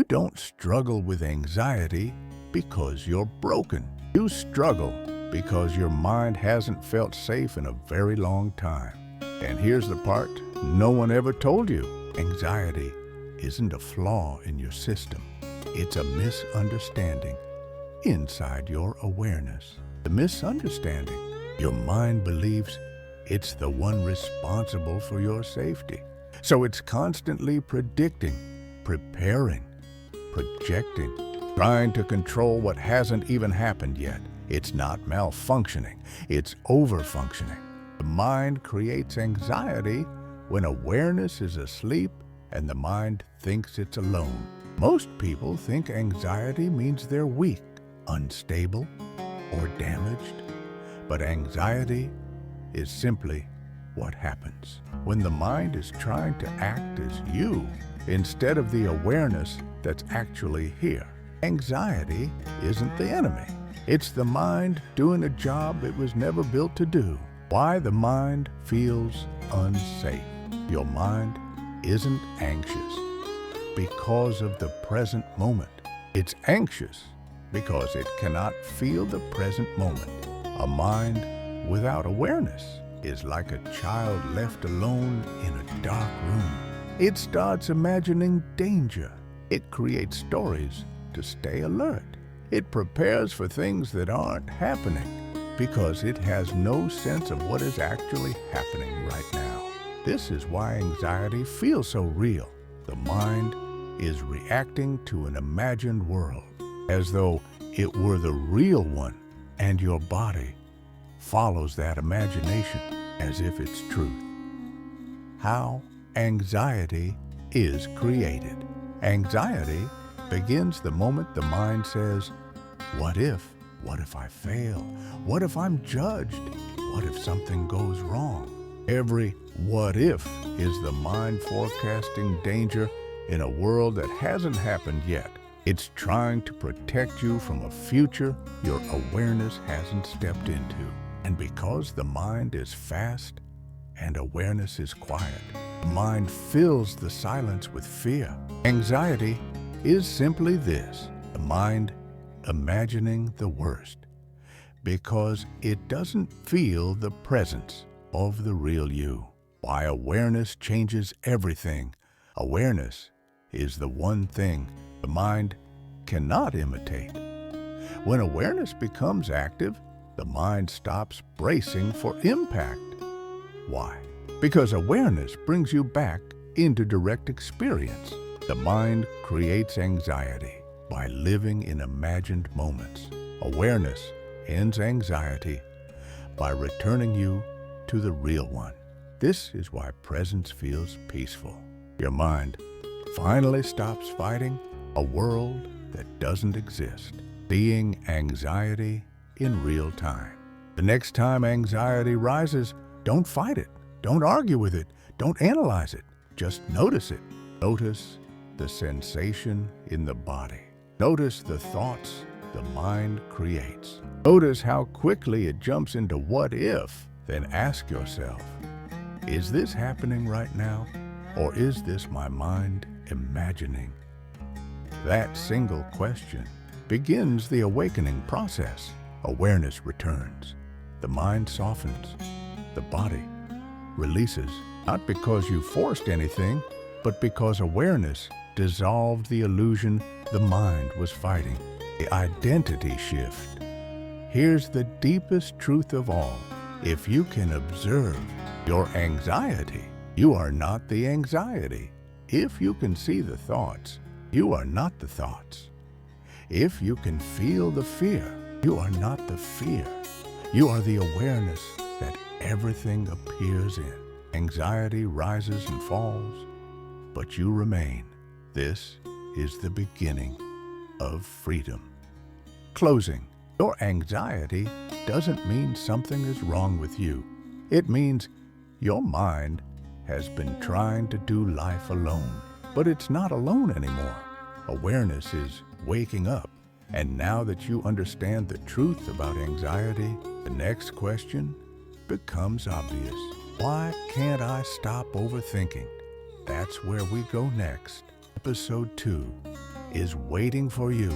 don't struggle with anxiety because you're broken. You struggle because your mind hasn't felt safe in a very long time. And here's the part no one ever told you. Anxiety isn't a flaw in your system. It's a misunderstanding inside your awareness. The misunderstanding. Your mind believes it's the one responsible for your safety. So it's constantly predicting, preparing, projecting, trying to control what hasn't even happened yet. It's not malfunctioning, it's overfunctioning. The mind creates anxiety when awareness is asleep and the mind thinks it's alone. Most people think anxiety means they're weak, unstable, or damaged. But anxiety is simply what happens when the mind is trying to act as you instead of the awareness that's actually here. Anxiety isn't the enemy. It's the mind doing a job it was never built to do. Why the mind feels unsafe. Your mind isn't anxious because of the present moment. It's anxious because it cannot feel the present moment. A mind without awareness is like a child left alone in a dark room. It starts imagining danger. It creates stories to stay alert. It prepares for things that aren't happening because it has no sense of what is actually happening right now. This is why anxiety feels so real. The mind is reacting to an imagined world as though it were the real one, and your body follows that imagination as if it's truth. How anxiety is created. Anxiety begins the moment the mind says, what if? What if I fail? What if I'm judged? What if something goes wrong? Every what if is the mind forecasting danger in a world that hasn't happened yet. It's trying to protect you from a future your awareness hasn't stepped into. And because the mind is fast and awareness is quiet, the mind fills the silence with fear. Anxiety is simply this, the mind imagining the worst, because it doesn't feel the presence of the real you. Why awareness changes everything. Awareness is the one thing the mind cannot imitate. When awareness becomes active, the mind stops bracing for impact. Why? Because awareness brings you back into direct experience. The mind creates anxiety by living in imagined moments. Awareness ends anxiety by returning you to the real one. This is why presence feels peaceful. Your mind finally stops fighting a world that doesn't exist, seeing anxiety in real time. The next time anxiety rises, don't fight it. Don't argue with it. Don't analyze it. Just notice it. Notice the sensation in the body. Notice the thoughts the mind creates. Notice how quickly it jumps into what if. Then ask yourself, is this happening right now? Or is this my mind imagining? That single question begins the awakening process. Awareness returns. The mind softens. The body releases, not because you forced anything, but because awareness dissolved the illusion the mind was fighting. The identity shift. Here's the deepest truth of all. If you can observe your anxiety, you are not the anxiety. If you can see the thoughts, you are not the thoughts. If you can feel the fear, you are not the fear. You are the awareness that everything appears in. Anxiety rises and falls, but you remain. This is the beginning of freedom. Closing. Your anxiety doesn't mean something is wrong with you. It means your mind has been trying to do life alone, but it's not alone anymore. Awareness is waking up. And now that you understand the truth about anxiety, the next question becomes obvious. Why can't I stop overthinking? That's where we go next. Episode 2. is waiting for you.